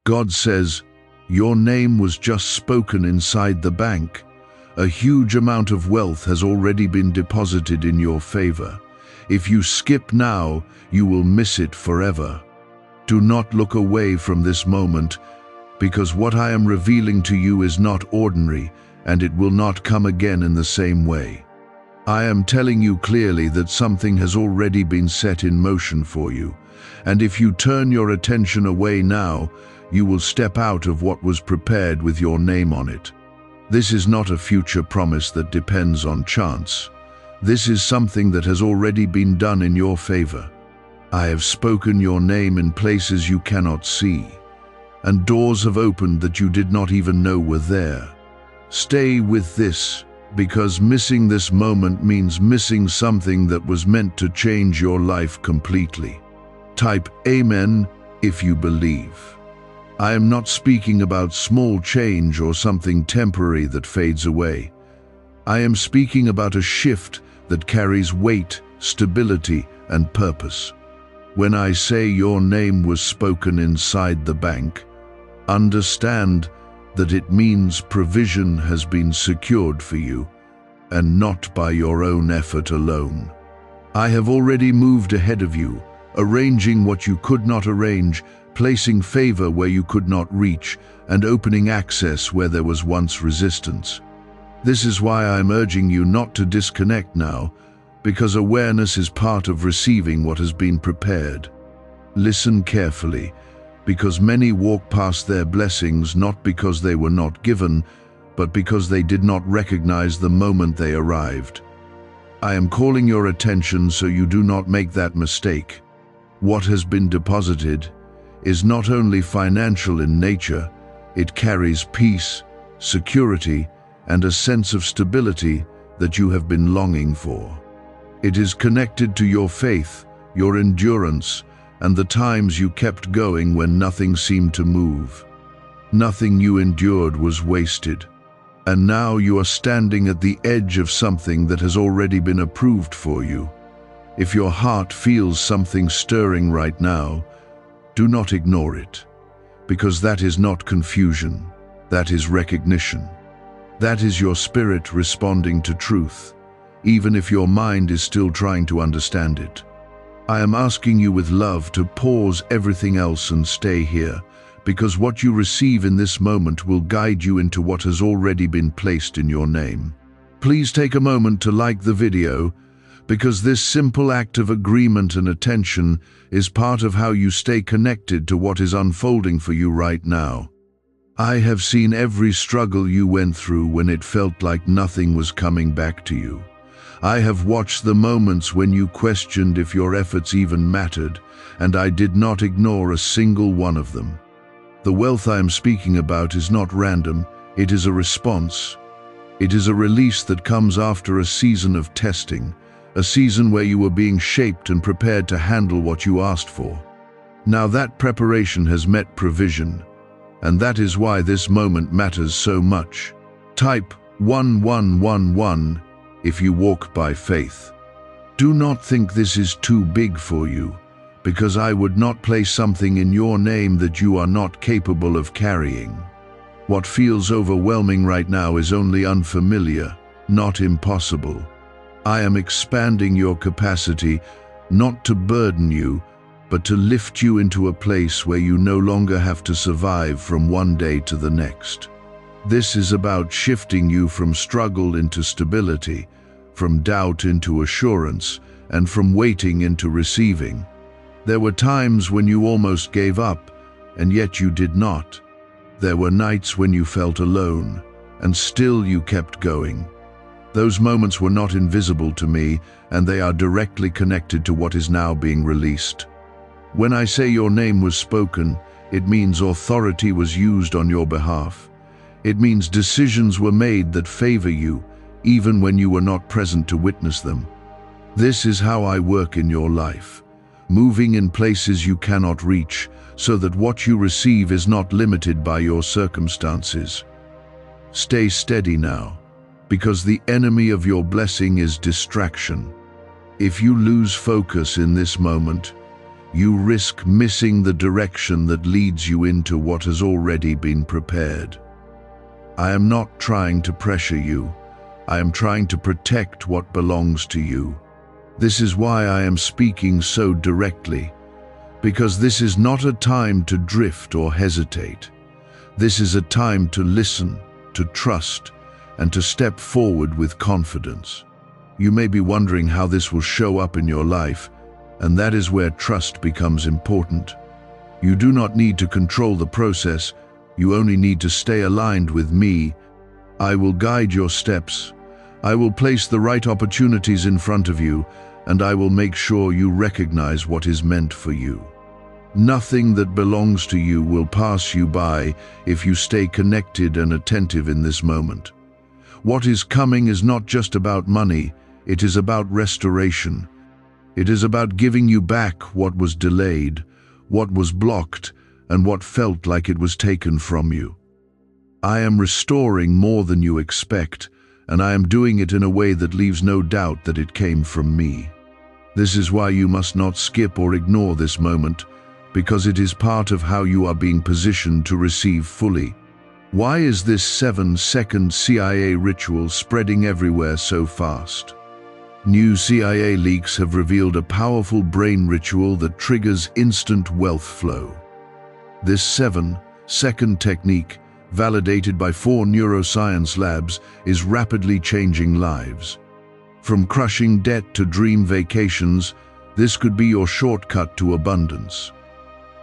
God says, your name was just spoken inside the bank. A huge amount of wealth has already been deposited in your favor. If you skip now, you will miss it forever. Do not look away from this moment, because what I am revealing to you is not ordinary, and it will not come again in the same way. I am telling you clearly that something has already been set in motion for you, and if you turn your attention away now, you will step out of what was prepared with your name on it. This is not a future promise that depends on chance. This is something that has already been done in your favor. I have spoken your name in places you cannot see, and doors have opened that you did not even know were there. Stay with this, because missing this moment means missing something that was meant to change your life completely. Type Amen if you believe. I am not speaking about small change or something temporary that fades away. I am speaking about a shift that carries weight, stability, and purpose. When I say your name was spoken inside the bank, understand that it means provision has been secured for you, and not by your own effort alone. I have already moved ahead of you, arranging what you could not arrange, placing favor where you could not reach, and opening access where there was once resistance. This is why I'm urging you not to disconnect now, because awareness is part of receiving what has been prepared. Listen carefully, because many walk past their blessings not because they were not given, but because they did not recognize the moment they arrived. I am calling your attention so you do not make that mistake. What has been deposited is not only financial in nature, it carries peace, security, and a sense of stability that you have been longing for. It is connected to your faith, your endurance, and the times you kept going when nothing seemed to move. Nothing you endured was wasted, and now you are standing at the edge of something that has already been approved for you. If your heart feels something stirring right now, do not ignore it, because that is not confusion, that is recognition. That is your spirit responding to truth, even if your mind is still trying to understand it. I am asking you with love to pause everything else and stay here, because what you receive in this moment will guide you into what has already been placed in your name. Please take a moment to like the video, because this simple act of agreement and attention is part of how you stay connected to what is unfolding for you right now. I have seen every struggle you went through when it felt like nothing was coming back to you. I have watched the moments when you questioned if your efforts even mattered, and I did not ignore a single one of them. The wealth I am speaking about is not random, it is a response. It is a release that comes after a season of testing, a season where you were being shaped and prepared to handle what you asked for. Now that preparation has met provision, and that is why this moment matters so much. Type 1111 if you walk by faith. Do not think this is too big for you, because I would not place something in your name that you are not capable of carrying. What feels overwhelming right now is only unfamiliar, not impossible. I am expanding your capacity, not to burden you, but to lift you into a place where you no longer have to survive from one day to the next. This is about shifting you from struggle into stability, from doubt into assurance, and from waiting into receiving. There were times when you almost gave up, and yet you did not. There were nights when you felt alone, and still you kept going. Those moments were not invisible to me, and they are directly connected to what is now being released. When I say your name was spoken, it means authority was used on your behalf. It means decisions were made that favor you, even when you were not present to witness them. This is how I work in your life, moving in places you cannot reach, so that what you receive is not limited by your circumstances. Stay steady now, because the enemy of your blessing is distraction. If you lose focus in this moment, you risk missing the direction that leads you into what has already been prepared. I am not trying to pressure you. I am trying to protect what belongs to you. This is why I am speaking so directly, because this is not a time to drift or hesitate. This is a time to listen, to trust, and to step forward with confidence. You may be wondering how this will show up in your life, and that is where trust becomes important. You do not need to control the process, you only need to stay aligned with me. I will guide your steps. I will place the right opportunities in front of you, and I will make sure you recognize what is meant for you. Nothing that belongs to you will pass you by if you stay connected and attentive in this moment. What is coming is not just about money, it is about restoration. It is about giving you back what was delayed, what was blocked, and what felt like it was taken from you. I am restoring more than you expect, and I am doing it in a way that leaves no doubt that it came from me. This is why you must not skip or ignore this moment, because it is part of how you are being positioned to receive fully. Why is this 7-second CIA ritual spreading everywhere so fast? New CIA leaks have revealed a powerful brain ritual that triggers instant wealth flow. This 7-second technique, validated by 4 neuroscience labs, is rapidly changing lives. From crushing debt to dream vacations, this could be your shortcut to abundance.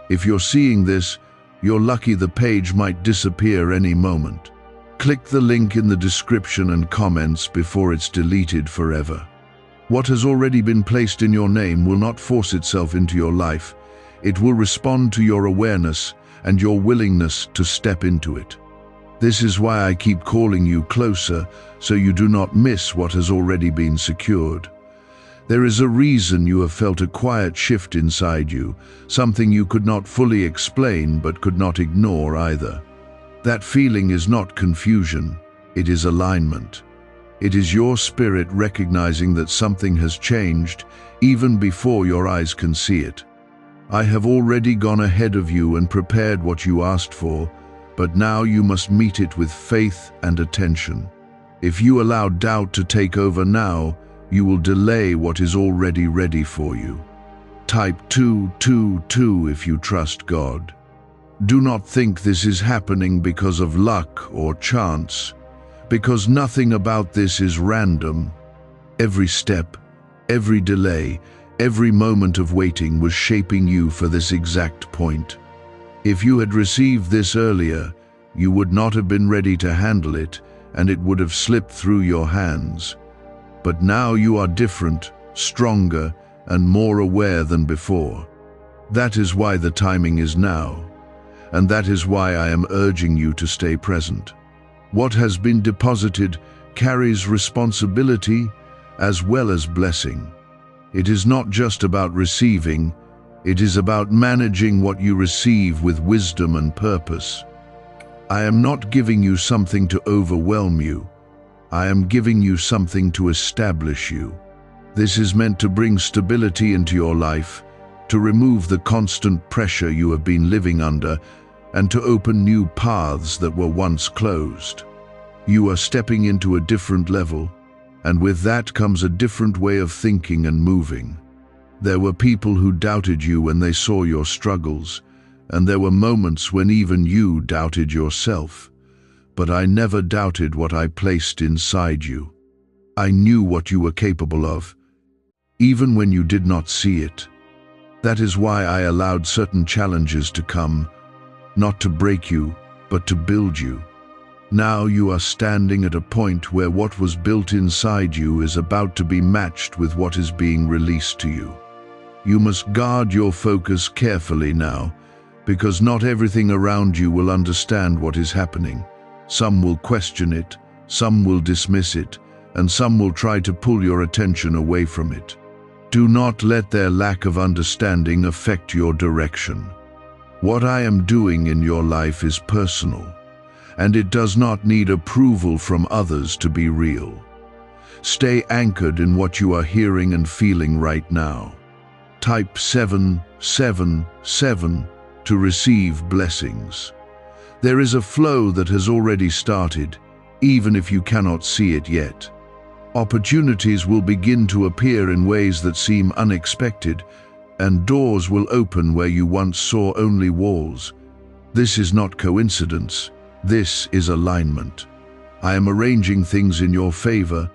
If you're seeing this, you're lucky the page might disappear any moment. Click the link in the description and comments before it's deleted forever. What has already been placed in your name will not force itself into your life. It will respond to your awareness and your willingness to step into it. This is why I keep calling you closer, so you do not miss what has already been secured. There is a reason you have felt a quiet shift inside you, something you could not fully explain but could not ignore either. That feeling is not confusion, it is alignment. It is your spirit recognizing that something has changed even before your eyes can see it. I have already gone ahead of you and prepared what you asked for, but now you must meet it with faith and attention. If you allow doubt to take over now, you will delay what is already ready for you. Type 222 if you trust God. Do not think this is happening because of luck or chance, because nothing about this is random. Every step, every delay, every moment of waiting was shaping you for this exact point. If you had received this earlier, you would not have been ready to handle it, and it would have slipped through your hands. But now you are different, stronger, and more aware than before. That is why the timing is now, and that is why I am urging you to stay present. What has been deposited carries responsibility as well as blessing. It is not just about receiving, it is about managing what you receive with wisdom and purpose. I am not giving you something to overwhelm you. I am giving you something to establish you. This is meant to bring stability into your life, to remove the constant pressure you have been living under, and to open new paths that were once closed. You are stepping into a different level, and with that comes a different way of thinking and moving. There were people who doubted you when they saw your struggles, and there were moments when even you doubted yourself. But I never doubted what I placed inside you. I knew what you were capable of, even when you did not see it. That is why I allowed certain challenges to come, not to break you, but to build you. Now you are standing at a point where what was built inside you is about to be matched with what is being released to you. You must guard your focus carefully now, because not everything around you will understand what is happening. Some will question it, some will dismiss it, and some will try to pull your attention away from it. Do not let their lack of understanding affect your direction. What I am doing in your life is personal, and it does not need approval from others to be real. Stay anchored in what you are hearing and feeling right now. Type 777 to receive blessings. There is a flow that has already started, even if you cannot see it yet. Opportunities will begin to appear in ways that seem unexpected, and doors will open where you once saw only walls. This is not coincidence. This is alignment. I am arranging things in your favor,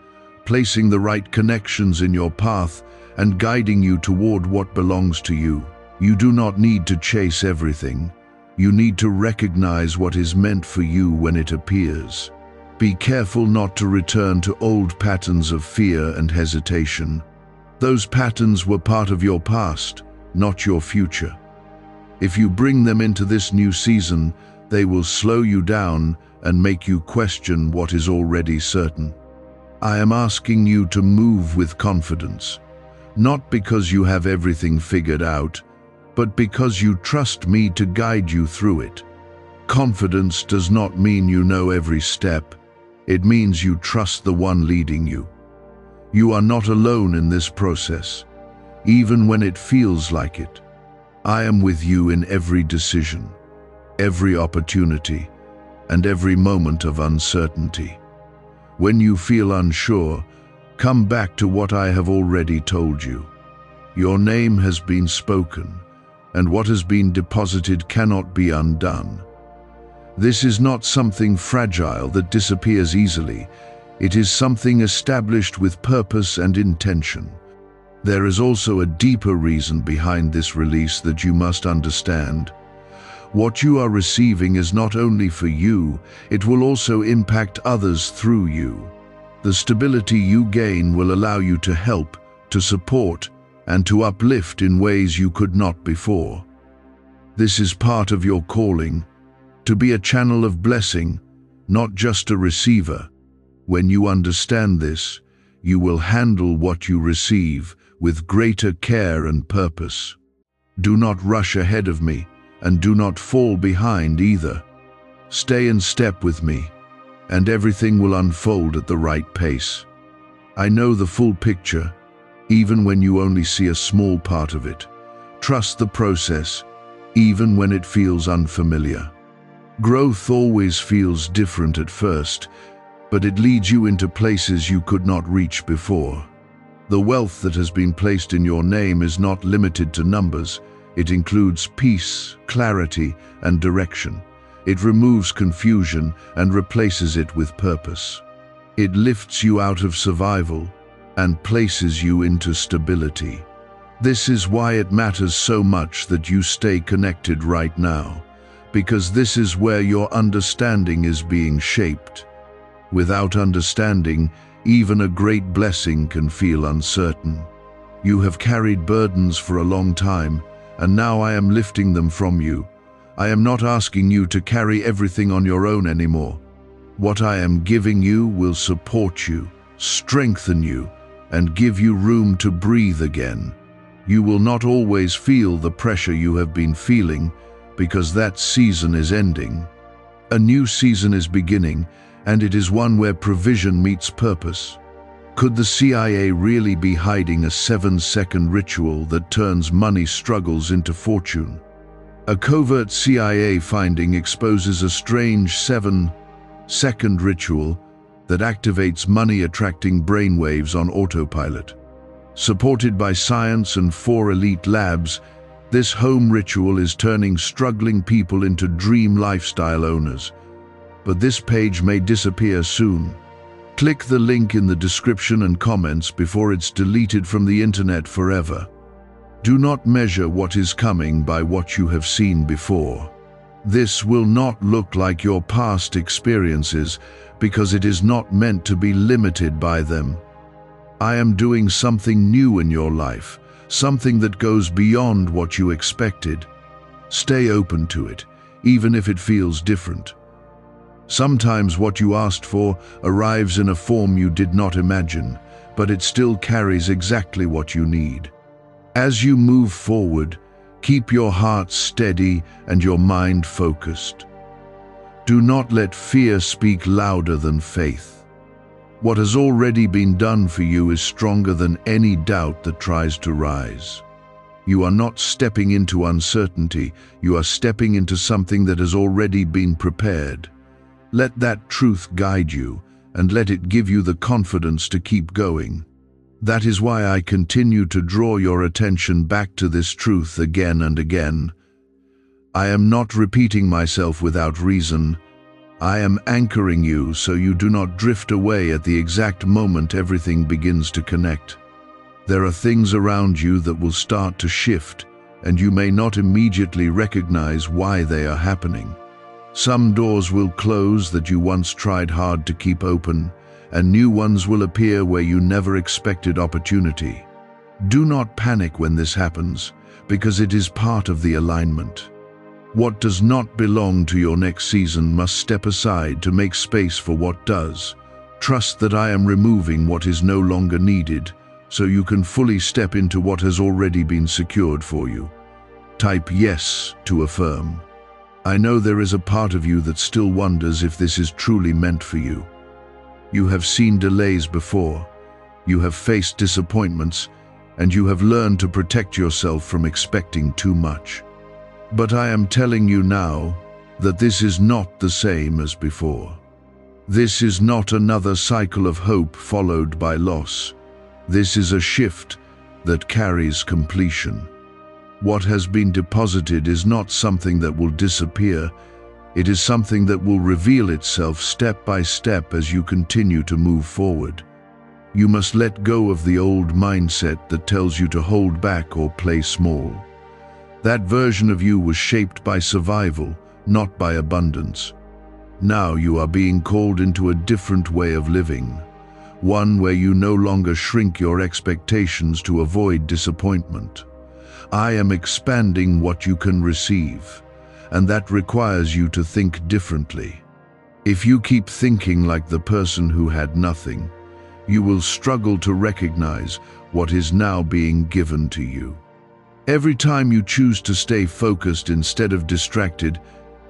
placing the right connections in your path, and guiding you toward what belongs to you. You do not need to chase everything. You need to recognize what is meant for you when it appears. Be careful not to return to old patterns of fear and hesitation. Those patterns were part of your past, not your future. If you bring them into this new season, they will slow you down and make you question what is already certain. I am asking you to move with confidence, not because you have everything figured out, but because you trust me to guide you through it. Confidence does not mean you know every step. It means you trust the one leading you. You are not alone in this process, even when it feels like it. I am with you in every decision, every opportunity, and every moment of uncertainty. When you feel unsure, come back to what I have already told you. Your name has been spoken, and what has been deposited cannot be undone. This is not something fragile that disappears easily. It is something established with purpose and intention. There is also a deeper reason behind this release that you must understand. What you are receiving is not only for you, it will also impact others through you. The stability you gain will allow you to help, to support, and to uplift in ways you could not before. This is part of your calling, to be a channel of blessing, not just a receiver. When you understand this, you will handle what you receive with greater care and purpose. Do not rush ahead of me, and do not fall behind either. Stay in step with me, and everything will unfold at the right pace. I know the full picture, even when you only see a small part of it. Trust the process, even when it feels unfamiliar. Growth always feels different at first, but it leads you into places you could not reach before. The wealth that has been placed in your name is not limited to numbers. It includes peace, clarity, and direction. It removes confusion and replaces it with purpose. It lifts you out of survival and places you into stability. This is why it matters so much that you stay connected right now, because this is where your understanding is being shaped. Without understanding, even a great blessing can feel uncertain. You have carried burdens for a long time, and now I am lifting them from you. I am not asking you to carry everything on your own anymore. What I am giving you will support you, strengthen you, and give you room to breathe again. You will not always feel the pressure you have been feeling, because that season is ending. A new season is beginning, and it is one where provision meets purpose. Could the CIA really be hiding a 7-second ritual that turns money struggles into fortune? A covert CIA finding exposes a strange 7-second ritual that activates money-attracting brainwaves on autopilot. Supported by science and 4 elite labs, this home ritual is turning struggling people into dream lifestyle owners. But this page may disappear soon. Click the link in the description and comments before it's deleted from the internet forever. Do not measure what is coming by what you have seen before. This will not look like your past experiences because it is not meant to be limited by them. I am doing something new in your life, something that goes beyond what you expected. Stay open to it, even if it feels different. Sometimes what you asked for arrives in a form you did not imagine, but it still carries exactly what you need. As you move forward, keep your heart steady and your mind focused. Do not let fear speak louder than faith. What has already been done for you is stronger than any doubt that tries to rise. You are not stepping into uncertainty, you are stepping into something that has already been prepared. Let that truth guide you, and let it give you the confidence to keep going. That is why I continue to draw your attention back to this truth again and again. I am not repeating myself without reason. I am anchoring you so you do not drift away at the exact moment everything begins to connect. There are things around you that will start to shift, and you may not immediately recognize why they are happening. Some doors will close that you once tried hard to keep open, and new ones will appear where you never expected opportunity. Do not panic when this happens, because it is part of the alignment. What does not belong to your next season must step aside to make space for what does. Trust that I am removing what is no longer needed, so you can fully step into what has already been secured for you. Type yes to affirm. I know there is a part of you that still wonders if this is truly meant for you. You have seen delays before, you have faced disappointments, and you have learned to protect yourself from expecting too much. But I am telling you now that this is not the same as before. This is not another cycle of hope followed by loss. This is a shift that carries completion. What has been deposited is not something that will disappear. It is something that will reveal itself step by step as you continue to move forward. You must let go of the old mindset that tells you to hold back or play small. That version of you was shaped by survival, not by abundance. Now you are being called into a different way of living, one where you no longer shrink your expectations to avoid disappointment. I am expanding what you can receive, and that requires you to think differently. If you keep thinking like the person who had nothing, you will struggle to recognize what is now being given to you. Every time you choose to stay focused instead of distracted,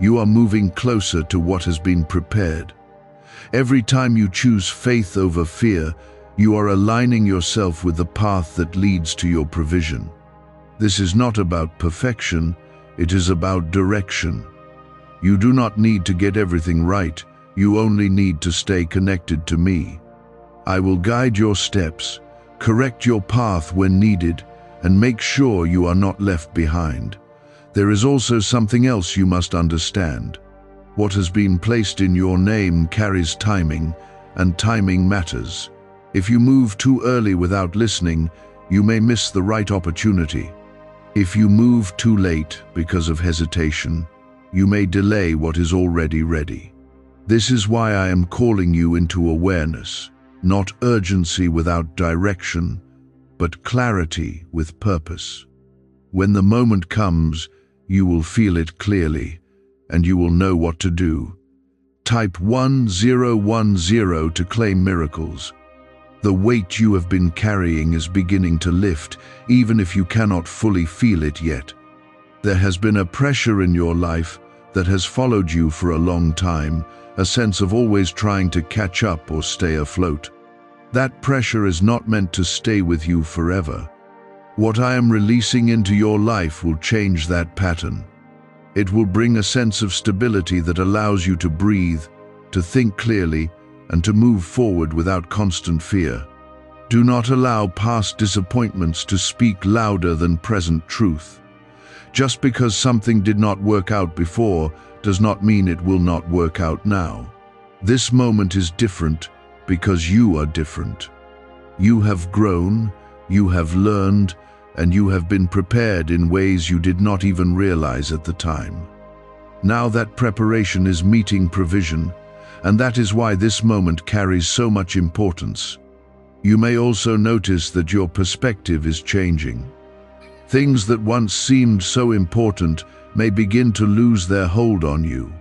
you are moving closer to what has been prepared. Every time you choose faith over fear, you are aligning yourself with the path that leads to your provision. This is not about perfection, it is about direction. You do not need to get everything right, you only need to stay connected to me. I will guide your steps, correct your path when needed, and make sure you are not left behind. There is also something else you must understand. What has been placed in your name carries timing, and timing matters. If you move too early without listening, you may miss the right opportunity. If you move too late because of hesitation, you may delay what is already ready. This is why I am calling you into awareness, not urgency without direction, but clarity with purpose. When the moment comes, you will feel it clearly, and you will know what to do. Type 1010 to claim miracles. The weight you have been carrying is beginning to lift, even if you cannot fully feel it yet. There has been a pressure in your life that has followed you for a long time, a sense of always trying to catch up or stay afloat. That pressure is not meant to stay with you forever. What I am releasing into your life will change that pattern. It will bring a sense of stability that allows you to breathe, to think clearly, and to move forward without constant fear. Do not allow past disappointments to speak louder than present truth. Just because something did not work out before does not mean it will not work out now. This moment is different because you are different. You have grown, you have learned, and you have been prepared in ways you did not even realize at the time. Now that preparation is meeting provision, and that is why this moment carries so much importance. You may also notice that your perspective is changing. Things that once seemed so important may begin to lose their hold on you.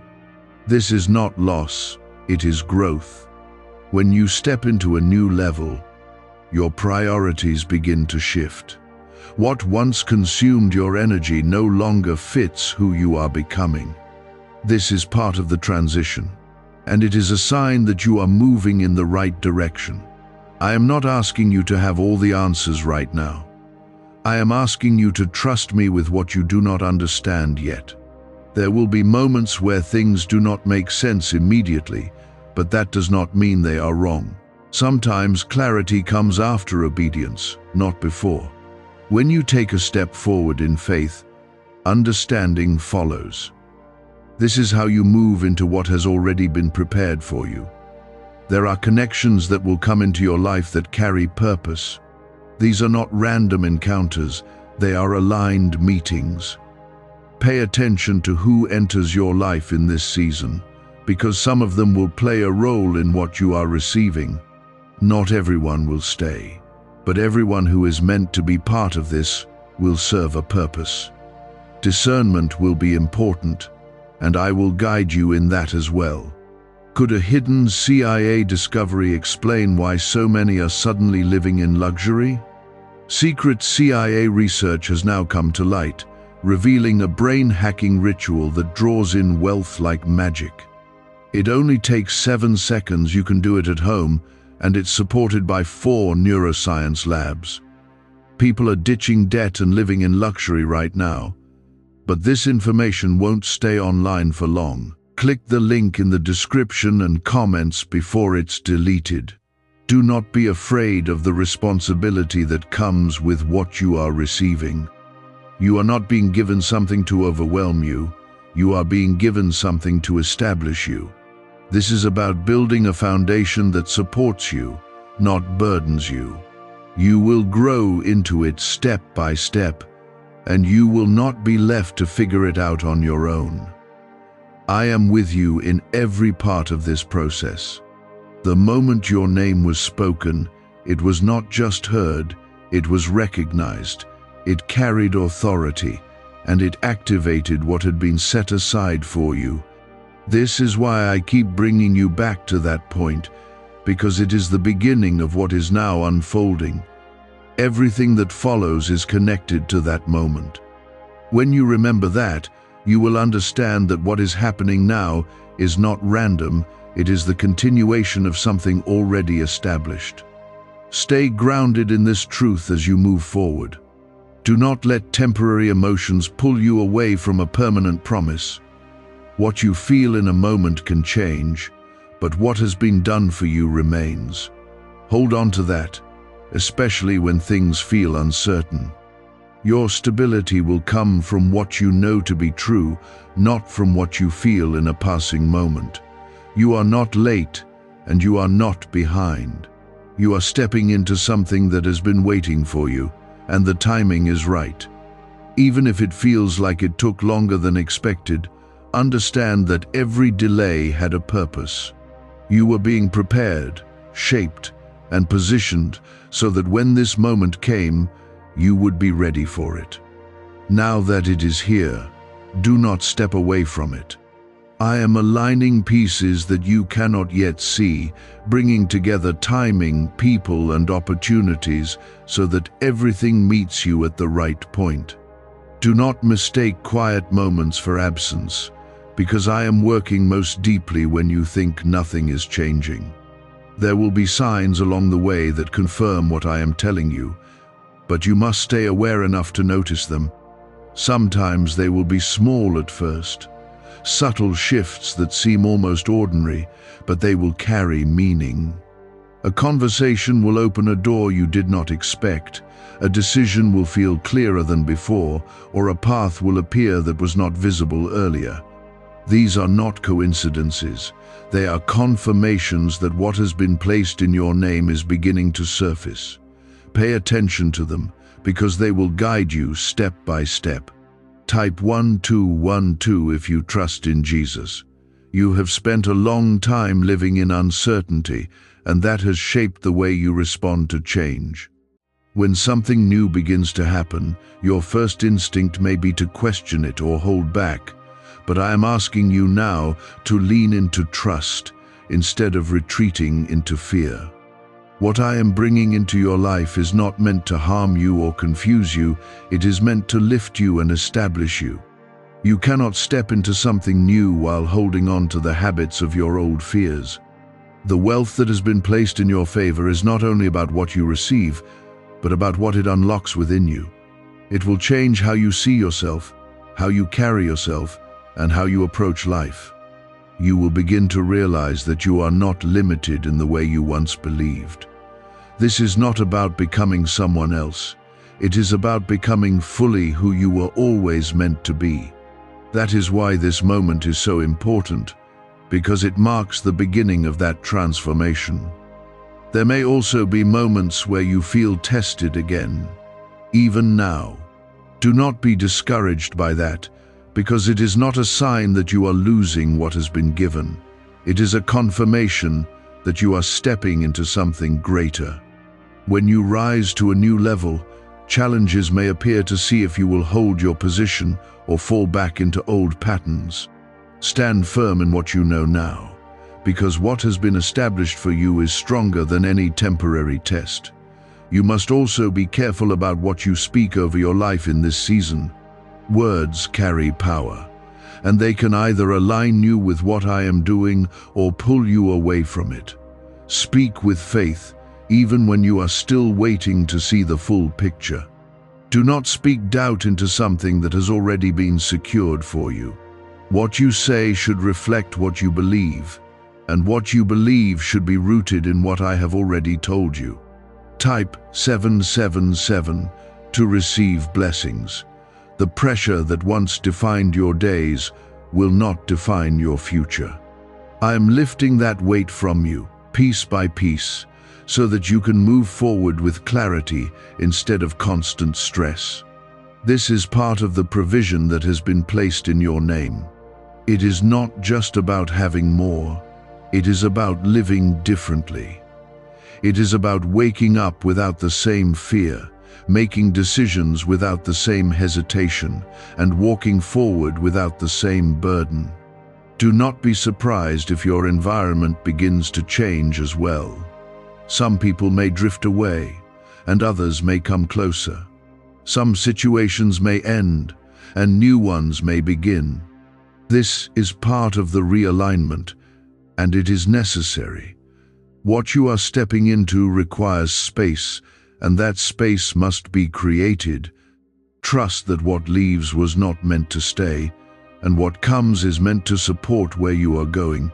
This is not loss, it is growth. When you step into a new level, your priorities begin to shift. What once consumed your energy no longer fits who you are becoming. This is part of the transition, and it is a sign that you are moving in the right direction. I am not asking you to have all the answers right now. I am asking you to trust me with what you do not understand yet. There will be moments where things do not make sense immediately, but that does not mean they are wrong. Sometimes clarity comes after obedience, not before. When you take a step forward in faith, understanding follows. This is how you move into what has already been prepared for you. There are connections that will come into your life that carry purpose. These are not random encounters, they are aligned meetings. Pay attention to who enters your life in this season, because some of them will play a role in what you are receiving. Not everyone will stay, but everyone who is meant to be part of this will serve a purpose. Discernment will be important, and I will guide you in that as well. Could a hidden CIA discovery explain why so many are suddenly living in luxury? Secret CIA research has now come to light, revealing a brain-hacking ritual that draws in wealth like magic. It only takes 7 seconds. You can do it at home, and it's supported by 4 neuroscience labs. People are ditching debt and living in luxury right now. But this information won't stay online for long. Click the link in the description and comments before it's deleted. Do not be afraid of the responsibility that comes with what you are receiving. You are not being given something to overwhelm you. You are being given something to establish you. This is about building a foundation that supports you, not burdens you. You will grow into it step by step, and you will not be left to figure it out on your own. I am with you in every part of this process. The moment your name was spoken, it was not just heard, it was recognized. It carried authority, and it activated what had been set aside for you. This is why I keep bringing you back to that point, because it is the beginning of what is now unfolding. Everything that follows is connected to that moment. When you remember that, you will understand that what is happening now is not random, it is the continuation of something already established. Stay grounded in this truth as you move forward. Do not let temporary emotions pull you away from a permanent promise. What you feel in a moment can change, but what has been done for you remains. Hold on to that, especially when things feel uncertain. Your stability will come from what you know to be true, not from what you feel in a passing moment. You are not late, and you are not behind. You are stepping into something that has been waiting for you, and the timing is right. Even if it feels like it took longer than expected, understand that every delay had a purpose. You were being prepared, shaped, and positioned so that when this moment came, you would be ready for it. Now that it is here, do not step away from it. I am aligning pieces that you cannot yet see, bringing together timing, people, and opportunities so that everything meets you at the right point. Do not mistake quiet moments for absence, because I am working most deeply when you think nothing is changing. There will be signs along the way that confirm what I am telling you, but you must stay aware enough to notice them. Sometimes they will be small at first, subtle shifts that seem almost ordinary, but they will carry meaning. A conversation will open a door you did not expect, a decision will feel clearer than before, or a path will appear that was not visible earlier. These are not coincidences. They are confirmations that what has been placed in your name is beginning to surface. Pay attention to them, because they will guide you step by step. Type 1212 if you trust in Jesus. You have spent a long time living in uncertainty, and that has shaped the way you respond to change. When something new begins to happen, your first instinct may be to question it or hold back, but I am asking you now to lean into trust instead of retreating into fear. What I am bringing into your life is not meant to harm you or confuse you, it is meant to lift you and establish you. You cannot step into something new while holding on to the habits of your old fears. The wealth that has been placed in your favor is not only about what you receive, but about what it unlocks within you. It will change how you see yourself, how you carry yourself, and how you approach life. You will begin to realize that you are not limited in the way you once believed. This is not about becoming someone else. It is about becoming fully who you were always meant to be. That is why this moment is so important, because it marks the beginning of that transformation. There may also be moments where you feel tested again, even now. Do not be discouraged by that, because it is not a sign that you are losing what has been given. It is a confirmation that you are stepping into something greater. When you rise to a new level, challenges may appear to see if you will hold your position or fall back into old patterns. Stand firm in what you know now, because what has been established for you is stronger than any temporary test. You must also be careful about what you speak over your life in this season. Words carry power, and they can either align you with what I am doing or pull you away from it. Speak with faith, even when you are still waiting to see the full picture. Do not speak doubt into something that has already been secured for you. What you say should reflect what you believe, and what you believe should be rooted in what I have already told you. Type 777 to receive blessings. The pressure that once defined your days will not define your future. I am lifting that weight from you, piece by piece, so that you can move forward with clarity instead of constant stress. This is part of the provision that has been placed in your name. It is not just about having more, it is about living differently. It is about waking up without the same fear, making decisions without the same hesitation, and walking forward without the same burden. Do not be surprised if your environment begins to change as well. Some people may drift away, and others may come closer. Some situations may end, and new ones may begin. This is part of the realignment, and it is necessary. What you are stepping into requires space, and that space must be created. Trust that what leaves was not meant to stay, and what comes is meant to support where you are going.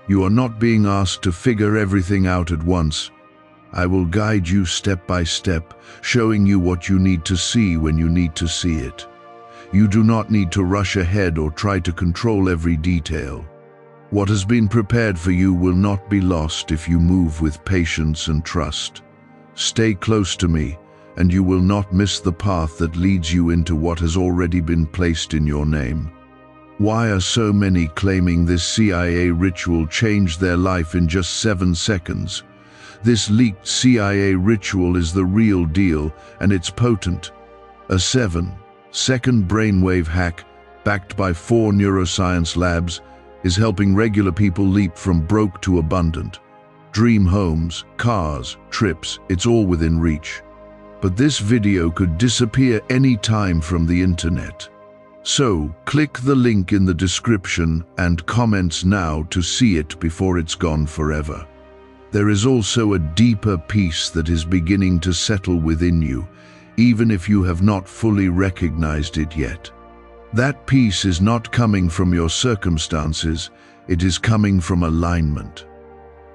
You are not being asked to figure everything out at once. I will guide you step by step, showing you what you need to see when you need to see it. You do not need to rush ahead or try to control every detail. What has been prepared for you will not be lost if you move with patience and trust. Stay close to me, and you will not miss the path that leads you into what has already been placed in your name. Why are so many claiming this CIA ritual changed their life in just 7 seconds? This leaked CIA ritual is the real deal, and it's potent. A 7-second brainwave hack, backed by 4 neuroscience labs, is helping regular people leap from broke to abundant. Dream homes, cars, trips, it's all within reach. But this video could disappear any time from the internet. So, click the link in the description and comments now to see it before it's gone forever. There is also a deeper peace that is beginning to settle within you, even if you have not fully recognized it yet. That peace is not coming from your circumstances, it is coming from alignment.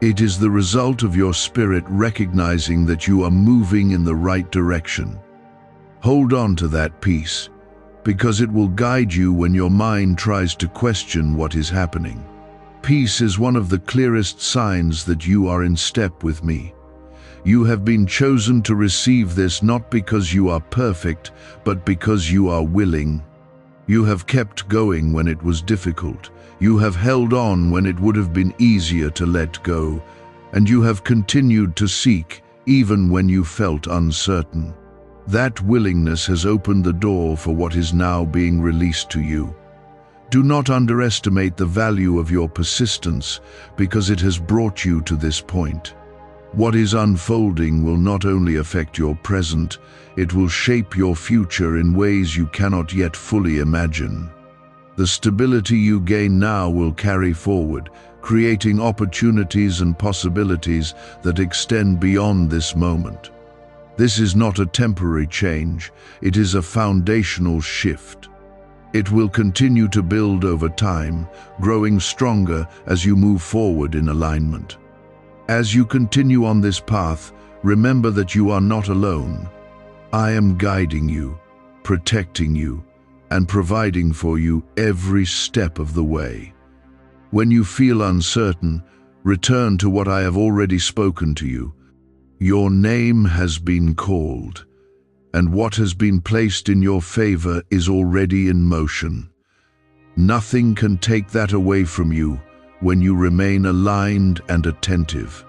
It is the result of your spirit recognizing that you are moving in the right direction. Hold on to that peace, because it will guide you when your mind tries to question what is happening. Peace is one of the clearest signs that you are in step with me. You have been chosen to receive this not because you are perfect, but because you are willing. You have kept going when it was difficult. You have held on when it would have been easier to let go. And you have continued to seek even when you felt uncertain. That willingness has opened the door for what is now being released to you. Do not underestimate the value of your persistence, because it has brought you to this point. What is unfolding will not only affect your present, it will shape your future in ways you cannot yet fully imagine. The stability you gain now will carry forward, creating opportunities and possibilities that extend beyond this moment. This is not a temporary change, it is a foundational shift. It will continue to build over time, growing stronger as you move forward in alignment. As you continue on this path, remember that you are not alone. I am guiding you, protecting you, and providing for you every step of the way. When you feel uncertain, return to what I have already spoken to you. Your name has been called, and what has been placed in your favor is already in motion. Nothing can take that away from you when you remain aligned and attentive.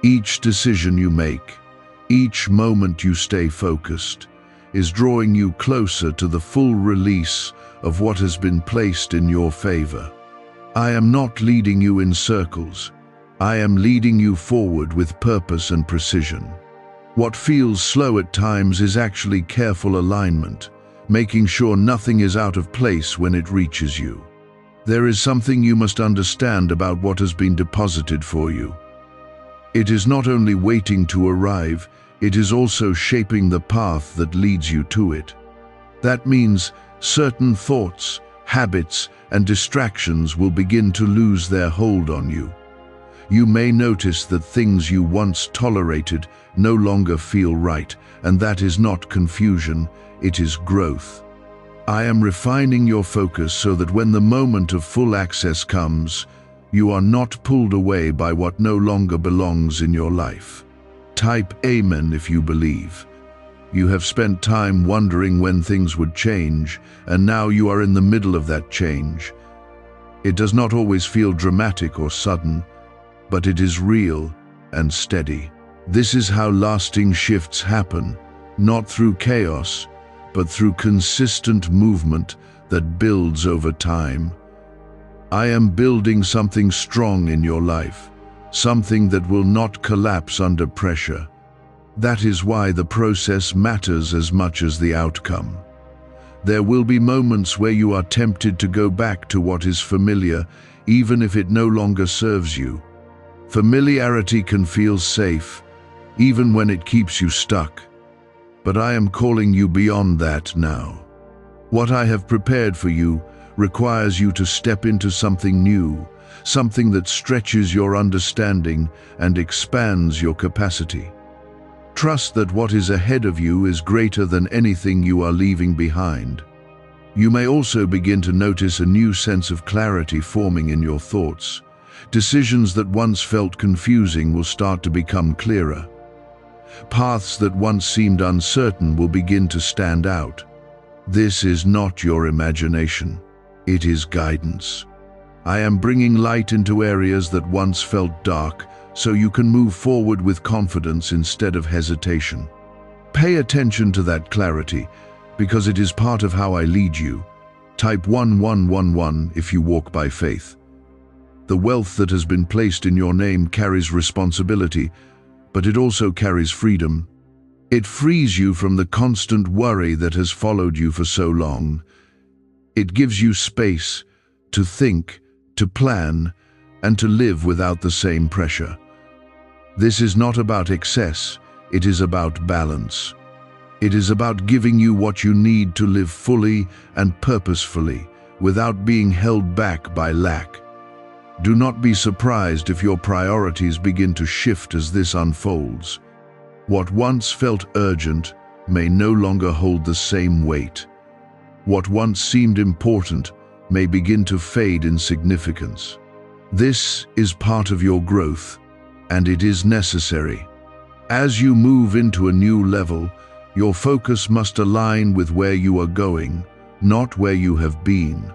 Each decision you make, each moment you stay focused, is drawing you closer to the full release of what has been placed in your favor. I am not leading you in circles. I am leading you forward with purpose and precision. What feels slow at times is actually careful alignment, making sure nothing is out of place when it reaches you. There is something you must understand about what has been deposited for you. It is not only waiting to arrive, it is also shaping the path that leads you to it. That means certain thoughts, habits, and distractions will begin to lose their hold on you. You may notice that things you once tolerated no longer feel right, and that is not confusion, it is growth. I am refining your focus so that when the moment of full access comes, you are not pulled away by what no longer belongs in your life. Type Amen if you believe. You have spent time wondering when things would change, and now you are in the middle of that change. It does not always feel dramatic or sudden, but it is real and steady. This is how lasting shifts happen, not through chaos, but through consistent movement that builds over time. I am building something strong in your life, something that will not collapse under pressure. That is why the process matters as much as the outcome. There will be moments where you are tempted to go back to what is familiar, even if it no longer serves you. Familiarity can feel safe, even when it keeps you stuck. But I am calling you beyond that now. What I have prepared for you requires you to step into something new, something that stretches your understanding and expands your capacity. Trust that what is ahead of you is greater than anything you are leaving behind. You may also begin to notice a new sense of clarity forming in your thoughts. Decisions that once felt confusing will start to become clearer. Paths that once seemed uncertain will begin to stand out. This is not your imagination. It is guidance. I am bringing light into areas that once felt dark, so you can move forward with confidence instead of hesitation. Pay attention to that clarity, because it is part of how I lead you. Type 1111 if you walk by faith. The wealth that has been placed in your name carries responsibility, but it also carries freedom. It frees you from the constant worry that has followed you for so long. It gives you space to think, to plan, and to live without the same pressure. This is not about excess, it is about balance. It is about giving you what you need to live fully and purposefully, without being held back by lack. Do not be surprised if your priorities begin to shift as this unfolds. What once felt urgent may no longer hold the same weight. What once seemed important may begin to fade in significance. This is part of your growth, and it is necessary. As you move into a new level, your focus must align with where you are going, not where you have been.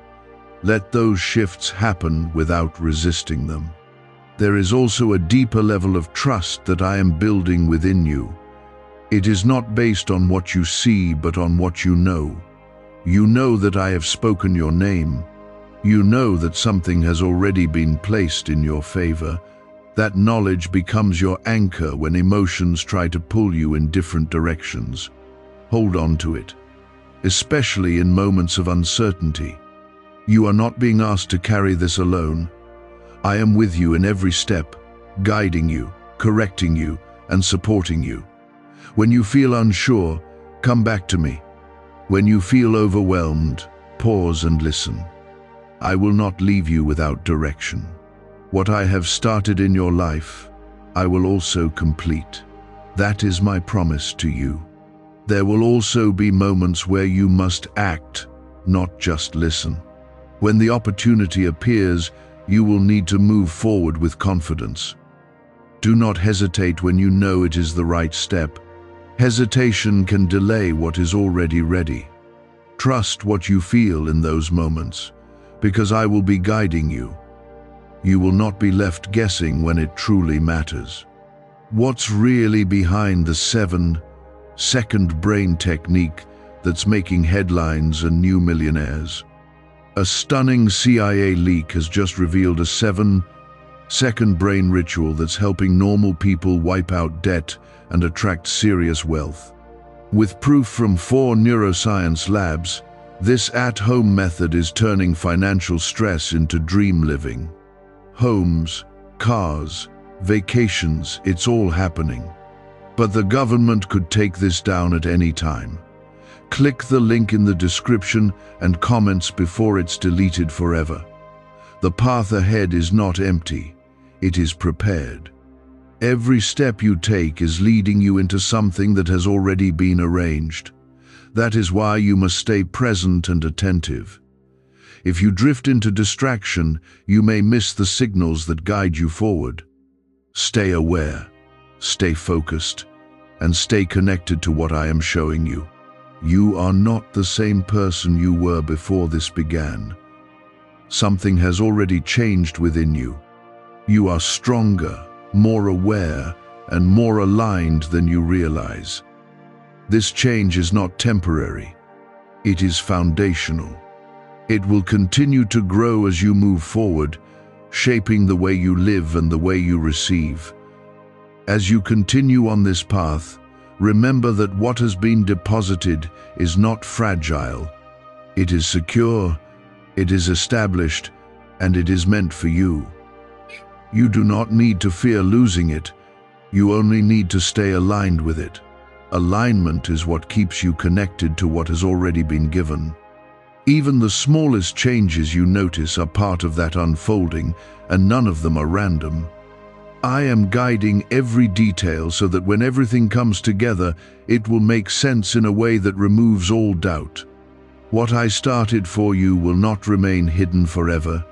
Let those shifts happen without resisting them. There is also a deeper level of trust that I am building within you. It is not based on what you see, but on what you know. You know that I have spoken your name. You know that something has already been placed in your favor. That knowledge becomes your anchor when emotions try to pull you in different directions. Hold on to it, especially in moments of uncertainty. You are not being asked to carry this alone. I am with you in every step, guiding you, correcting you, and supporting you. When you feel unsure, come back to me. When you feel overwhelmed, pause and listen. I will not leave you without direction. What I have started in your life, I will also complete. That is my promise to you. There will also be moments where you must act, not just listen. When the opportunity appears, you will need to move forward with confidence. Do not hesitate when you know it is the right step. Hesitation can delay what is already ready. Trust what you feel in those moments, because I will be guiding you. You will not be left guessing when it truly matters. What's really behind the 7-second brain technique that's making headlines and new millionaires? A stunning CIA leak has just revealed a 7-second brain ritual that's helping normal people wipe out debt and attract serious wealth. With proof from 4 neuroscience labs, this at-home method is turning financial stress into dream living. Homes, cars, vacations, it's all happening. But the government could take this down at any time. Click the link in the description and comments before it's deleted forever. The path ahead is not empty, it is prepared. Every step you take is leading you into something that has already been arranged. That is why you must stay present and attentive. If you drift into distraction, you may miss the signals that guide you forward. Stay aware, stay focused, and stay connected to what I am showing you. You are not the same person you were before this began. Something has already changed within you. You are stronger, more aware, and more aligned than you realize. This change is not temporary. It is foundational. It will continue to grow as you move forward, shaping the way you live and the way you receive. As you continue on this path, remember that what has been deposited is not fragile. It is secure, it is established, and it is meant for you. You do not need to fear losing it. You only need to stay aligned with it. Alignment is what keeps you connected to what has already been given. Even the smallest changes you notice are part of that unfolding, and none of them are random. I am guiding every detail so that when everything comes together, it will make sense in a way that removes all doubt. What I started for you will not remain hidden forever.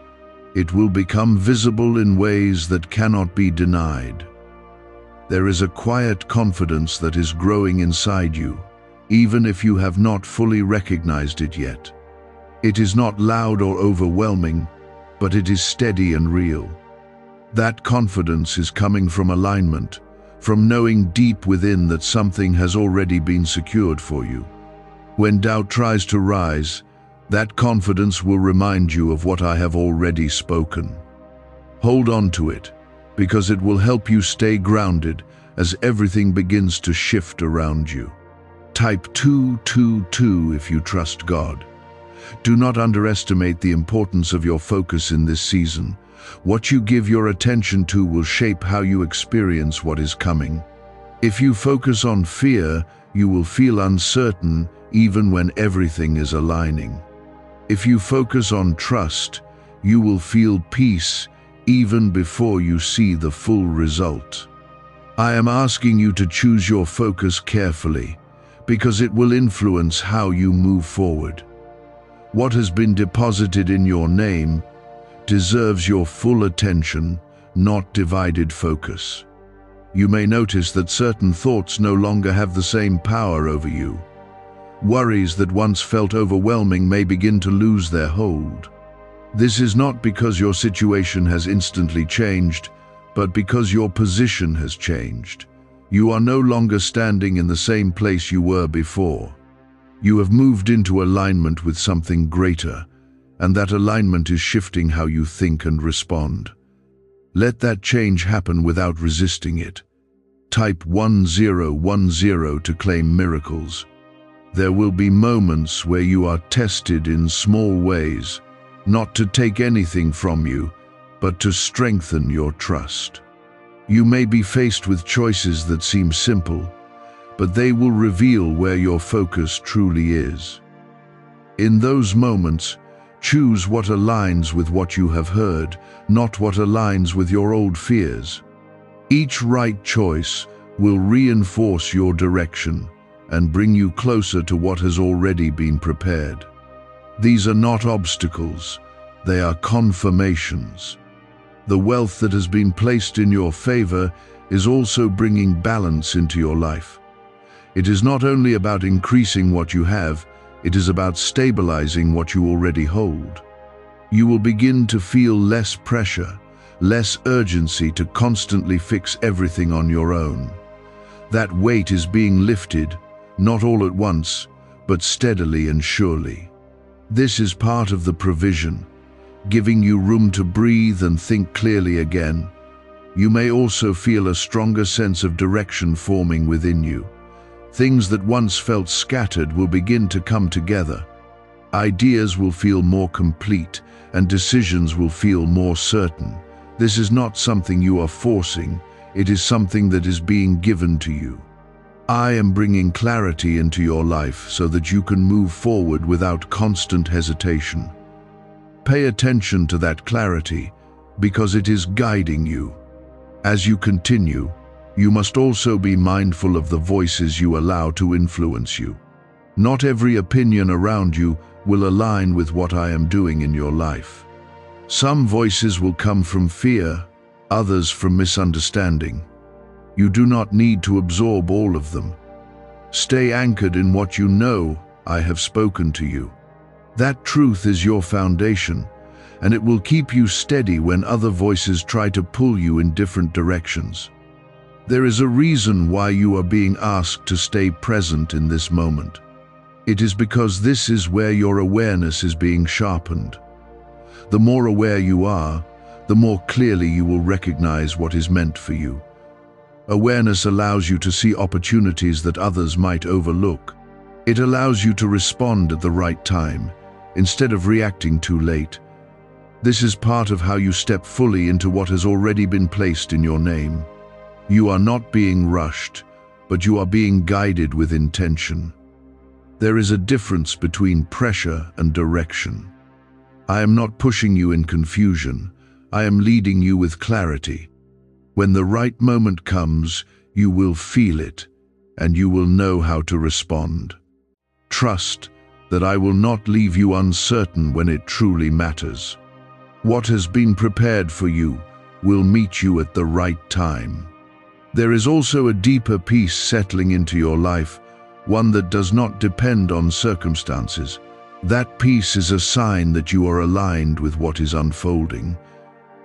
It will become visible in ways that cannot be denied. There is a quiet confidence that is growing inside you, even if you have not fully recognized it yet. It is not loud or overwhelming, but it is steady and real. That confidence is coming from alignment, from knowing deep within that something has already been secured for you. When doubt tries to rise, that confidence will remind you of what I have already spoken. Hold on to it, because it will help you stay grounded as everything begins to shift around you. Type 222 if you trust God. Do not underestimate the importance of your focus in this season. What you give your attention to will shape how you experience what is coming. If you focus on fear, you will feel uncertain even when everything is aligning. If you focus on trust, you will feel peace even before you see the full result. I am asking you to choose your focus carefully, because it will influence how you move forward. What has been deposited in your name deserves your full attention, not divided focus. You may notice that certain thoughts no longer have the same power over you. Worries that once felt overwhelming may begin to lose their hold. This is not because your situation has instantly changed, but because your position has changed. You are no longer standing in the same place you were before. You have moved into alignment with something greater, and that alignment is shifting how you think and respond. Let that change happen without resisting it. Type 1010 to claim miracles. There will be moments where you are tested in small ways, not to take anything from you, but to strengthen your trust. You may be faced with choices that seem simple, but they will reveal where your focus truly is. In those moments, choose what aligns with what you have heard, not what aligns with your old fears. Each right choice will reinforce your direction and bring you closer to what has already been prepared. These are not obstacles, they are confirmations. The wealth that has been placed in your favor is also bringing balance into your life. It is not only about increasing what you have, it is about stabilizing what you already hold. You will begin to feel less pressure, less urgency to constantly fix everything on your own. That weight is being lifted, not all at once, but steadily and surely. This is part of the provision, giving you room to breathe and think clearly again. You may also feel a stronger sense of direction forming within you. Things that once felt scattered will begin to come together. Ideas will feel more complete, and decisions will feel more certain. This is not something you are forcing, it is something that is being given to you. I am bringing clarity into your life so that you can move forward without constant hesitation. Pay attention to that clarity, because it is guiding you. As you continue, you must also be mindful of the voices you allow to influence you. Not every opinion around you will align with what I am doing in your life. Some voices will come from fear, others from misunderstanding. You do not need to absorb all of them. Stay anchored in what you know I have spoken to you. That truth is your foundation, and it will keep you steady when other voices try to pull you in different directions. There is a reason why you are being asked to stay present in this moment. It is because this is where your awareness is being sharpened. The more aware you are, the more clearly you will recognize what is meant for you. Awareness allows you to see opportunities that others might overlook. It allows you to respond at the right time, instead of reacting too late. This is part of how you step fully into what has already been placed in your name. You are not being rushed, but you are being guided with intention. There is a difference between pressure and direction. I am not pushing you in confusion, I am leading you with clarity. When the right moment comes, you will feel it, and you will know how to respond. Trust that I will not leave you uncertain when it truly matters. What has been prepared for you will meet you at the right time. There is also a deeper peace settling into your life, one that does not depend on circumstances. That peace is a sign that you are aligned with what is unfolding.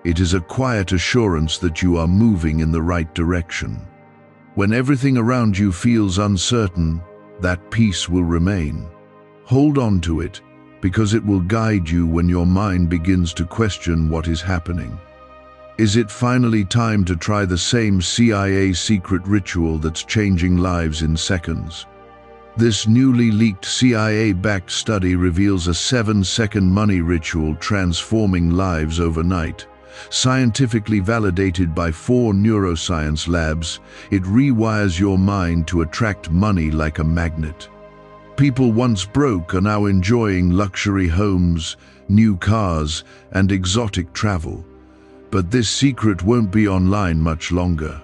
It is a quiet assurance that you are moving in the right direction. When everything around you feels uncertain, that peace will remain. Hold on to it, because it will guide you when your mind begins to question what is happening. Is it finally time to try the same CIA secret ritual that's changing lives in seconds? This newly leaked CIA-backed study reveals a 7-second money ritual transforming lives overnight. Scientifically validated by 4 neuroscience labs, it rewires your mind to attract money like a magnet. People once broke are now enjoying luxury homes, new cars, and exotic travel. But this secret won't be online much longer.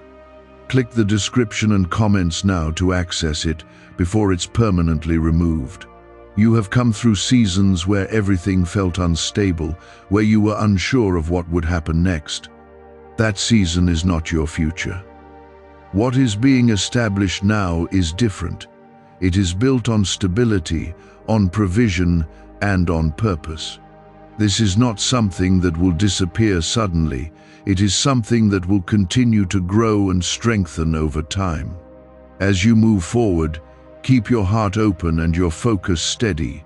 Click the description and comments now to access it before it's permanently removed. You have come through seasons where everything felt unstable, where you were unsure of what would happen next. That season is not your future. What is being established now is different. It is built on stability, on provision, and on purpose. This is not something that will disappear suddenly. It is something that will continue to grow and strengthen over time. As you move forward, keep your heart open and your focus steady.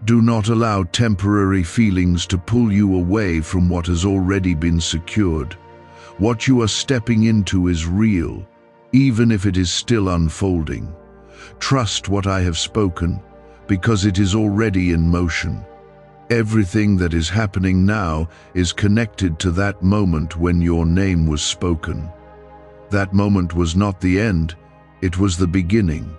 Do not allow temporary feelings to pull you away from what has already been secured. What you are stepping into is real, even if it is still unfolding. Trust what I have spoken, because it is already in motion. Everything that is happening now is connected to that moment when your name was spoken. That moment was not the end, It was the beginning.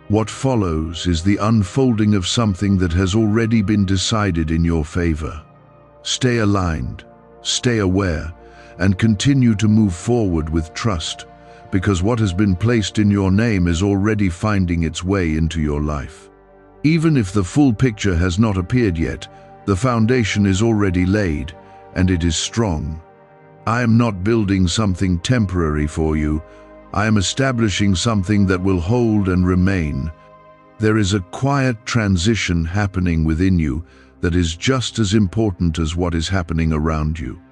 What follows is the unfolding of something that has already been decided in your favor. Stay aligned, stay aware, and continue to move forward with trust, because what has been placed in your name is already finding its way into your life. Even if the full picture has not appeared yet, the foundation is already laid, and it is strong. I am not building something temporary for you. I am establishing something that will hold and remain. There is a quiet transition happening within you that is just as important as what is happening around you.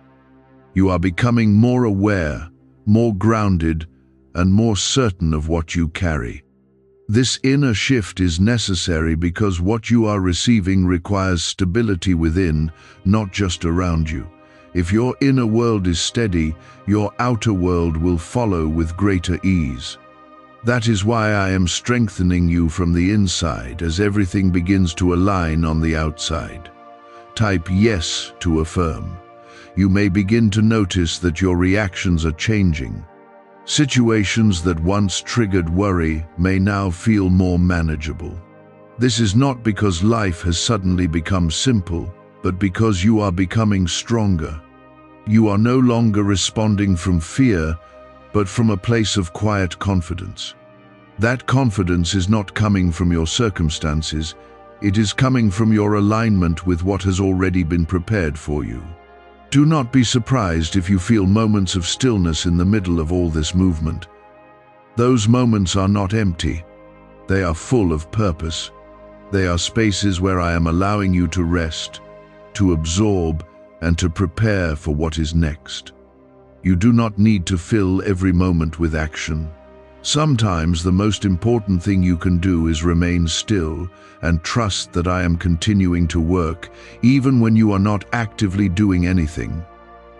You are becoming more aware, more grounded, and more certain of what you carry. This inner shift is necessary because what you are receiving requires stability within, not just around you. If your inner world is steady, your outer world will follow with greater ease. That is why I am strengthening you from the inside as everything begins to align on the outside. Type yes to affirm. You may begin to notice that your reactions are changing. Situations that once triggered worry may now feel more manageable. This is not because life has suddenly become simple, but because you are becoming stronger. You are no longer responding from fear, but from a place of quiet confidence. That confidence is not coming from your circumstances, it is coming from your alignment with what has already been prepared for you. Do not be surprised if you feel moments of stillness in the middle of all this movement. Those moments are not empty. They are full of purpose. They are spaces where I am allowing you to rest, to absorb, and to prepare for what is next. You do not need to fill every moment with action. Sometimes the most important thing you can do is remain still and trust that I am continuing to work, even when you are not actively doing anything.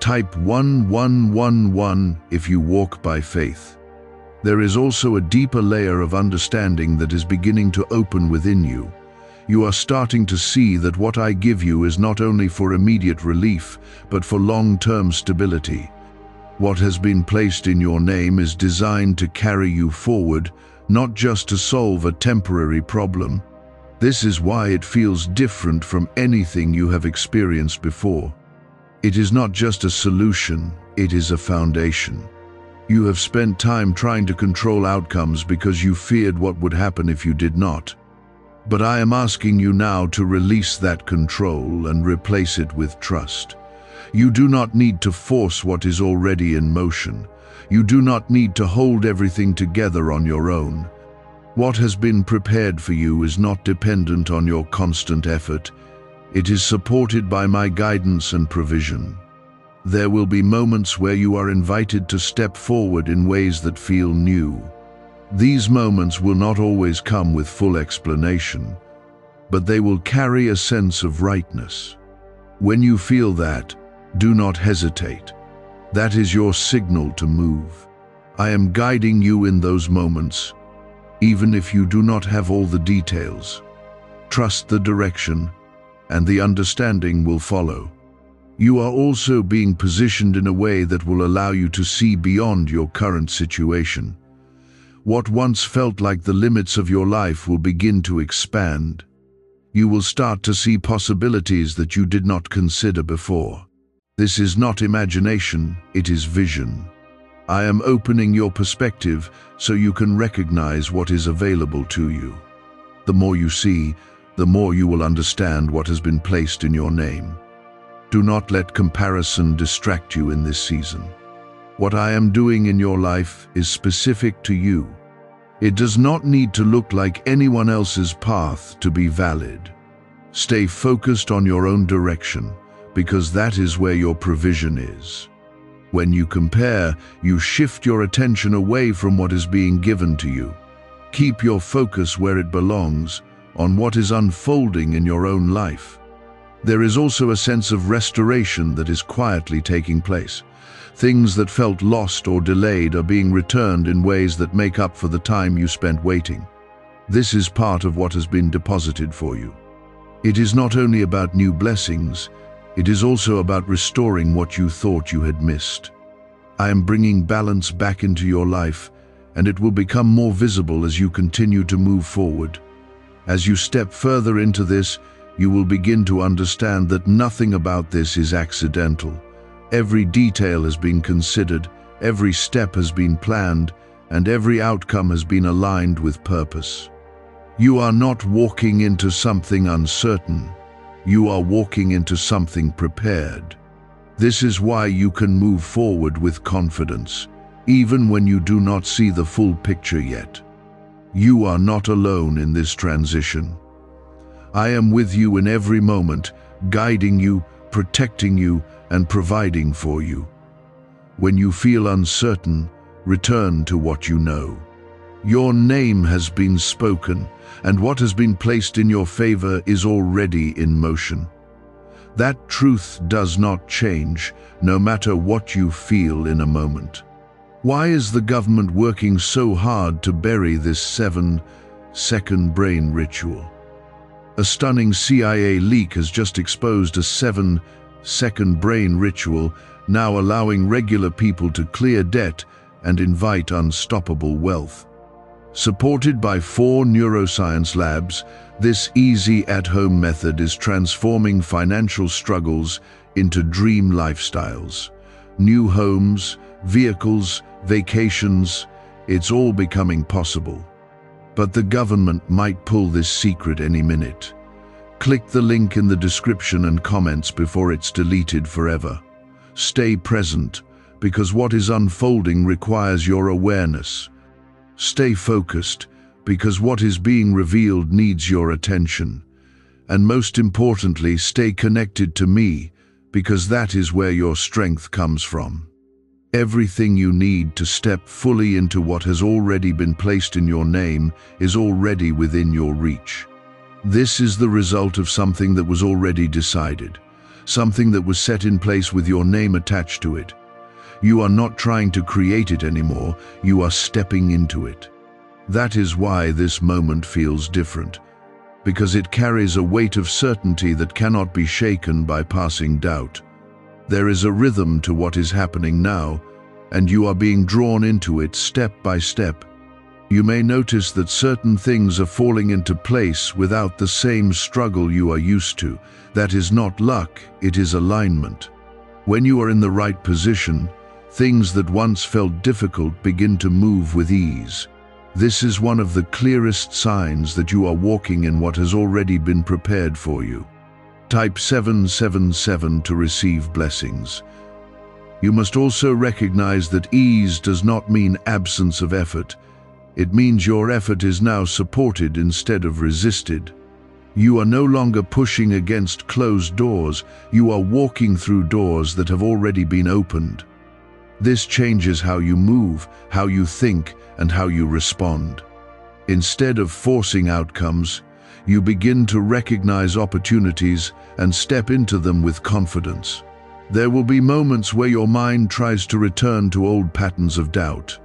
Type 1111 if you walk by faith. There is also a deeper layer of understanding that is beginning to open within you. You are starting to see that what I give you is not only for immediate relief, but for long-term stability. What has been placed in your name is designed to carry you forward, not just to solve a temporary problem. This is why it feels different from anything you have experienced before. It is not just a solution, it is a foundation. You have spent time trying to control outcomes because you feared what would happen if you did not. But I am asking you now to release that control and replace it with trust. You do not need to force what is already in motion. You do not need to hold everything together on your own. What has been prepared for you is not dependent on your constant effort. It is supported by my guidance and provision. There will be moments where you are invited to step forward in ways that feel new. These moments will not always come with full explanation, but they will carry a sense of rightness. When you feel that, do not hesitate. That is your signal to move. I am guiding you in those moments, even if you do not have all the details. Trust the direction, and the understanding will follow. You are also being positioned in a way that will allow you to see beyond your current situation. What once felt like the limits of your life will begin to expand. You will start to see possibilities that you did not consider before. This is not imagination, it is vision. I am opening your perspective so you can recognize what is available to you. The more you see, the more you will understand what has been placed in your name. Do not let comparison distract you in this season. What I am doing in your life is specific to you. It does not need to look like anyone else's path to be valid. Stay focused on your own direction, because that is where your provision is. When you compare, you shift your attention away from what is being given to you. Keep your focus where it belongs, on what is unfolding in your own life. There is also a sense of restoration that is quietly taking place. Things that felt lost or delayed are being returned in ways that make up for the time you spent waiting. This is part of what has been deposited for you. It is not only about new blessings, it is also about restoring what you thought you had missed. I am bringing balance back into your life, and it will become more visible as you continue to move forward. As you step further into this, you will begin to understand that nothing about this is accidental. Every detail has been considered, every step has been planned, and every outcome has been aligned with purpose. You are not walking into something uncertain. You are walking into something prepared. This is why you can move forward with confidence, even when you do not see the full picture yet. You are not alone in this transition. I am with you in every moment, guiding you, protecting you, and providing for you. When you feel uncertain, return to what you know. Your name has been spoken, and what has been placed in your favor is already in motion. That truth does not change, no matter what you feel in a moment. Why is the government working so hard to bury this 7-second brain ritual? A stunning CIA leak has just exposed a 7-second brain ritual, now allowing regular people to clear debt and invite unstoppable wealth. Supported by 4 neuroscience labs, this easy at-home method is transforming financial struggles into dream lifestyles. New homes, vehicles, vacations, it's all becoming possible. But the government might pull this secret any minute. Click the link in the description and comments before it's deleted forever. Stay present, because what is unfolding requires your awareness. Stay focused, because what is being revealed needs your attention. And most importantly, stay connected to me, because that is where your strength comes from. Everything you need to step fully into what has already been placed in your name is already within your reach. This is the result of something that was already decided, something that was set in place with your name attached to it. You are not trying to create it anymore, you are stepping into it. That is why this moment feels different, because it carries a weight of certainty that cannot be shaken by passing doubt. There is a rhythm to what is happening now, and you are being drawn into it step by step. You may notice that certain things are falling into place without the same struggle you are used to. That is not luck, it is alignment. When you are in the right position, things that once felt difficult begin to move with ease. This is one of the clearest signs that you are walking in what has already been prepared for you. Type 777 to receive blessings. You must also recognize that ease does not mean absence of effort. It means your effort is now supported instead of resisted. You are no longer pushing against closed doors, you are walking through doors that have already been opened. This changes how you move, how you think, and how you respond. Instead of forcing outcomes, you begin to recognize opportunities and step into them with confidence. There will be moments where your mind tries to return to old patterns of doubt.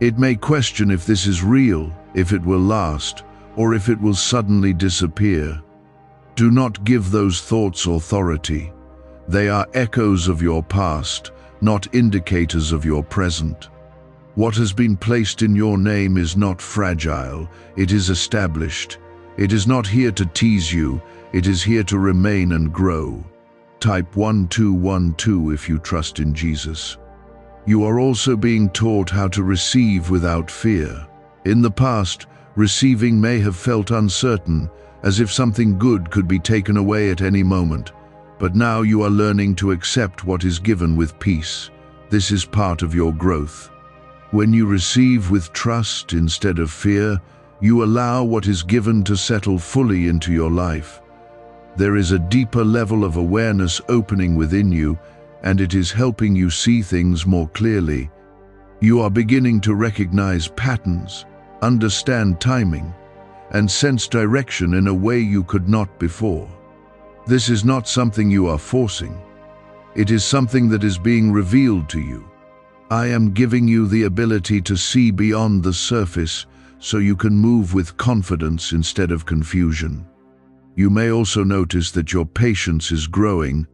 It may question if this is real, if it will last, or if it will suddenly disappear. Do not give those thoughts authority. They are echoes of your past, not indicators of your present. What has been placed in your name is not fragile, it is established. It is not here to tease you, it is here to remain and grow. Type 1212 if you trust in Jesus. You are also being taught how to receive without fear. In the past, receiving may have felt uncertain, as if something good could be taken away at any moment. But now you are learning to accept what is given with peace. This is part of your growth. When you receive with trust instead of fear, you allow what is given to settle fully into your life. There is a deeper level of awareness opening within you, and it is helping you see things more clearly. You are beginning to recognize patterns, understand timing, and sense direction in a way you could not before. This is not something you are forcing. It is something that is being revealed to you. I am giving you the ability to see beyond the surface so you can move with confidence instead of confusion. You may also notice that your patience is growing.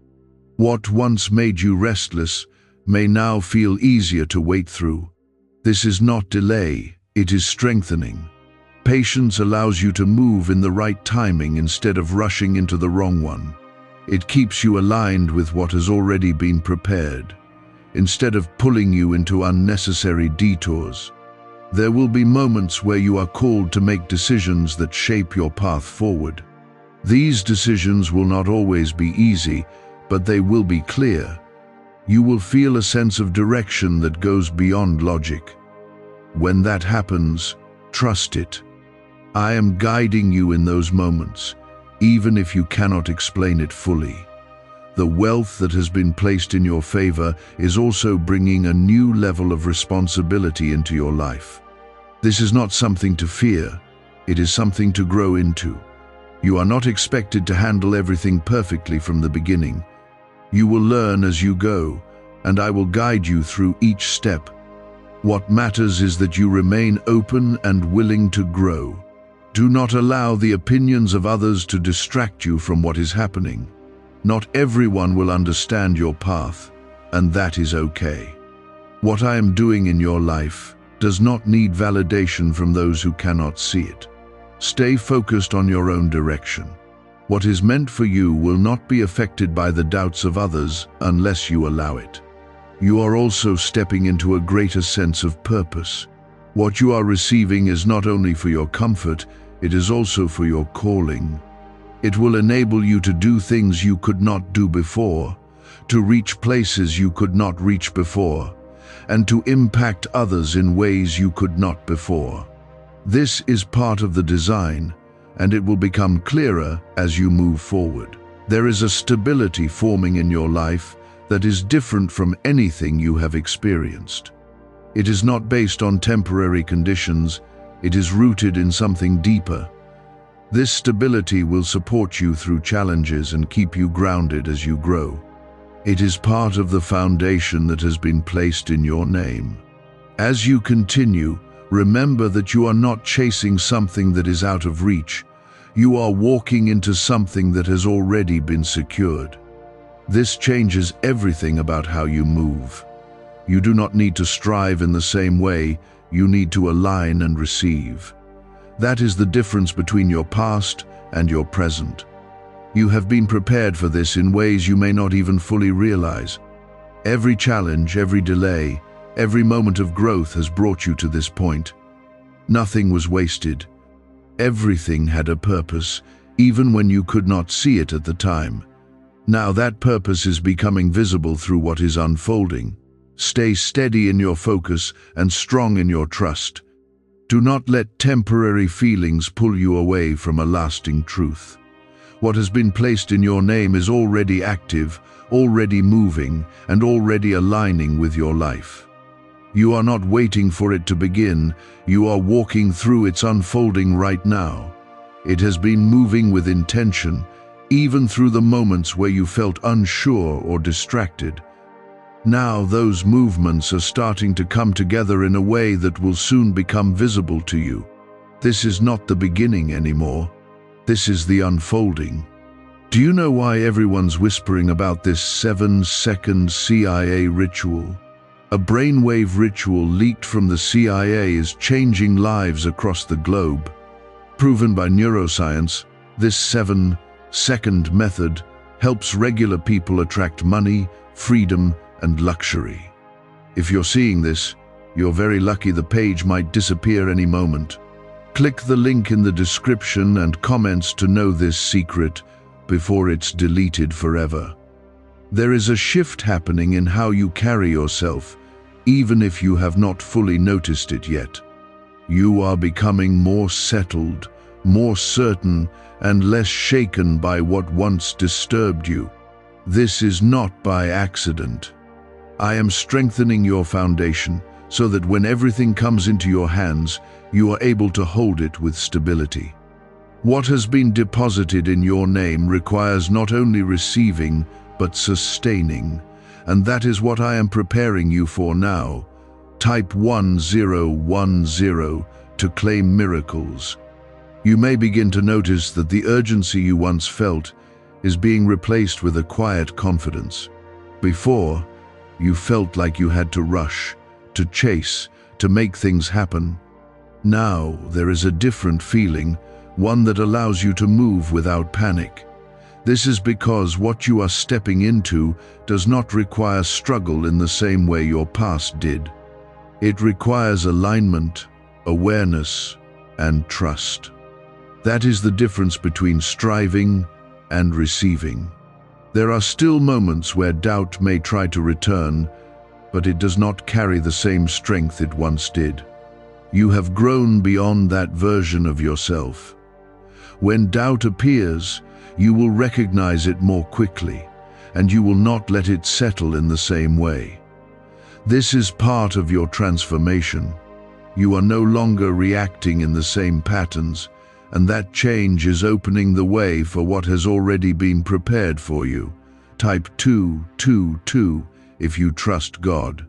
What once made you restless may now feel easier to wait through. This is not delay, it is strengthening. Patience allows you to move in the right timing instead of rushing into the wrong one. It keeps you aligned with what has already been prepared, instead of pulling you into unnecessary detours. There will be moments where you are called to make decisions that shape your path forward. These decisions will not always be easy, but they will be clear. You will feel a sense of direction that goes beyond logic. When that happens, trust it. I am guiding you in those moments, even if you cannot explain it fully. The wealth that has been placed in your favor is also bringing a new level of responsibility into your life. This is not something to fear, it is something to grow into. You are not expected to handle everything perfectly from the beginning. You will learn as you go, and I will guide you through each step. What matters is that you remain open and willing to grow. Do not allow the opinions of others to distract you from what is happening. Not everyone will understand your path, and that is okay. What I am doing in your life does not need validation from those who cannot see it. Stay focused on your own direction. What is meant for you will not be affected by the doubts of others unless you allow it. You are also stepping into a greater sense of purpose. What you are receiving is not only for your comfort, it is also for your calling. It will enable you to do things you could not do before, to reach places you could not reach before, and to impact others in ways you could not before. This is part of the design, and it will become clearer as you move forward. There is a stability forming in your life that is different from anything you have experienced. It is not based on temporary conditions, it is rooted in something deeper. This stability will support you through challenges and keep you grounded as you grow. It is part of the foundation that has been placed in your name. As you continue, remember that you are not chasing something that is out of reach. You are walking into something that has already been secured. This changes everything about how you move. You do not need to strive in the same way, you need to align and receive. That is the difference between your past and your present. You have been prepared for this in ways you may not even fully realize. Every challenge, every delay, every moment of growth has brought you to this point. Nothing was wasted. Everything had a purpose, even when you could not see it at the time. Now that purpose is becoming visible through what is unfolding. Stay steady in your focus and strong in your trust. Do not let temporary feelings pull you away from a lasting truth. What has been placed in your name is already active, already moving, and already aligning with your life. You are not waiting for it to begin, you are walking through its unfolding right now. It has been moving with intention, even through the moments where you felt unsure or distracted. Now those movements are starting to come together in a way that will soon become visible to you. This is not the beginning anymore. This is the unfolding. Do you know why everyone's whispering about this 7-second CIA ritual? A brainwave ritual leaked from the CIA is changing lives across the globe. Proven by neuroscience, this 7-second method helps regular people attract money, freedom, and luxury. If you're seeing this, you're very lucky. The page might disappear any moment. Click the link in the description and comments to know this secret before it's deleted forever. There is a shift happening in how you carry yourself, even if you have not fully noticed it yet. You are becoming more settled, more certain, and less shaken by what once disturbed you. This is not by accident. I am strengthening your foundation so that when everything comes into your hands, you are able to hold it with stability. What has been deposited in your name requires not only receiving, but sustaining, and that is what I am preparing you for now. Type 1010 to claim miracles. You may begin to notice that the urgency you once felt is being replaced with a quiet confidence. Before, you felt like you had to rush, to chase, to make things happen. Now there is a different feeling, one that allows you to move without panic. This is because what you are stepping into does not require struggle in the same way your past did. It requires alignment, awareness, and trust. That is the difference between striving and receiving. There are still moments where doubt may try to return, but it does not carry the same strength it once did. You have grown beyond that version of yourself. When doubt appears, you will recognize it more quickly, and you will not let it settle in the same way. This is part of your transformation. You are no longer reacting in the same patterns, and that change is opening the way for what has already been prepared for you. Type 222 if you trust God.